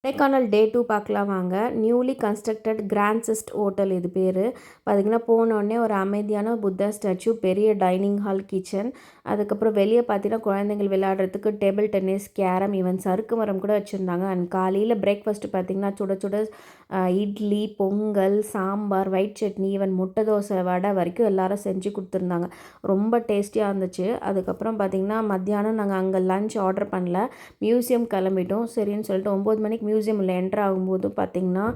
கொடைக்கானல் டே 2 பார்க்கலாம் வாங்க. Newly constructed grand சிஸ்ட் ஹோட்டல் இது பேர். பார்த்தீங்கன்னா போனோடனே ஒரு அமைதியான புத்தா ஸ்டாச்சு, பெரிய டைனிங் ஹால், கிச்சன். அதுக்கப்புறம் வெளியே பார்த்தீங்கன்னா குழந்தைங்கள் விளையாடுறதுக்கு டேபிள் டென்னிஸ், கேரம், ஈவன் சறுக்கு மரம் கூட வச்சுருந்தாங்க. அண்ட் காலையில் பிரேக்ஃபாஸ்ட்டு பார்த்தீங்கன்னா சுட சுட இட்லி, பொங்கல், சாம்பார், ஒயிட் சட்னி, ஈவன் முட்டை தோசை, வடை வரைக்கும் எல்லாரும் செஞ்சு கொடுத்துருந்தாங்க. ரொம்ப டேஸ்டியாக இருந்துச்சு. அதுக்கப்புறம் பார்த்திங்கன்னா மத்தியானம் நாங்கள் அங்கே லன்ச் ஆர்டர் பண்ணல, மியூசியம் கிளம்பிட்டோம். சரின்னு சொல்லிட்டு 9 மணிக்கு மியூசியம் உள்ள என்ட்ரு ஆகும்போது பார்த்திங்கன்னா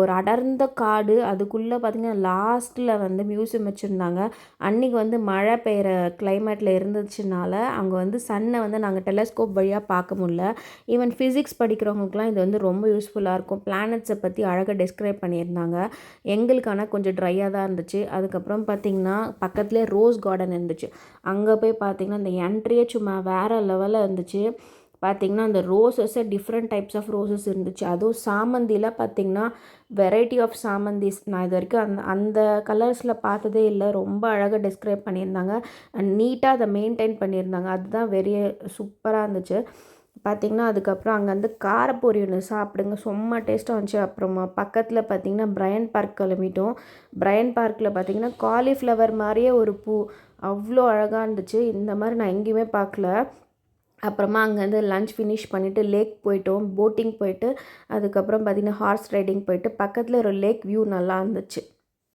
ஒரு அடர்ந்த காடு, அதுக்குள்ளே பார்த்திங்கன்னா லாஸ்ட்டில் வந்து மியூசியம் வச்சுருந்தாங்க. அன்றைக்கி வந்து மழை பெய்கிற கிளைமேட்டில் இருந்துச்சுனால அங்கே வந்து சன்னை வந்து நாங்கள் டெலஸ்கோப் வழியாக பார்க்க முடியல. ஈவன் ஃபிசிக்ஸ் படிக்கிறவங்களுக்குலாம் இது வந்து ரொம்ப யூஸ்ஃபுல்லாக இருக்கும். பிளானட்ஸை பற்றி அழகாக டிஸ்கிரைப் பண்ணியிருந்தாங்க. எங்களுக்கு ஆனால் கொஞ்சம் ட்ரையாக தான் இருந்துச்சு. அதுக்கப்புறம் பார்த்திங்கன்னா பக்கத்துலேயே ரோஸ் கார்டன் இருந்துச்சு. அங்கே போய் பார்த்திங்கன்னா இந்த என்ட்ரியே சும்மா வேறு லெவலில் இருந்துச்சு. பார்த்திங்கன்னா அந்த ரோஸஸை டிஃப்ரெண்ட் டைப்ஸ் ஆஃப் ரோஸஸ் இருந்துச்சு. அதுவும் சாமந்தியில் பார்த்திங்கன்னா வெரைட்டி ஆஃப் சாமந்திஸ் நான் இது வரைக்கும் அந்த கலர்ஸில் பார்த்ததே இல்லை. ரொம்ப அழகாக டிஸ்கிரைப் பண்ணியிருந்தாங்க. நீட்டாக அதை மெயின்டைன் பண்ணியிருந்தாங்க. அதுதான் சூப்பராக இருந்துச்சு. பார்த்திங்கன்னா அதுக்கப்புறம் அங்கே வந்து காரப்பொரி ஒன்று சாப்பிடுங்க, செம்ம டேஸ்ட்டாக இருந்துச்சு. அப்புறமா பக்கத்தில் பார்த்திங்கன்னா பிரையன் பார்க் கிளம்பிட்டோம். பிரையன் பார்க்கில் பார்த்திங்கன்னா காலிஃப்ளவர் மாதிரியே ஒரு பூ அவ்வளோ அழகாக இருந்துச்சு. இந்த மாதிரி நான் எங்கேயுமே பார்க்கல. அப்புறமா அங்கேருந்து லன்ச் ஃபினிஷ் பண்ணிவிட்டு லேக் போயிட்டோம், போட்டிங் போயிட்டு அதுக்கப்புறம் பார்த்திங்கன்னா ஹார்ஸ் ரைடிங் போயிட்டு பக்கத்தில் ஒரு லேக் வியூ நல்லா இருந்துச்சு.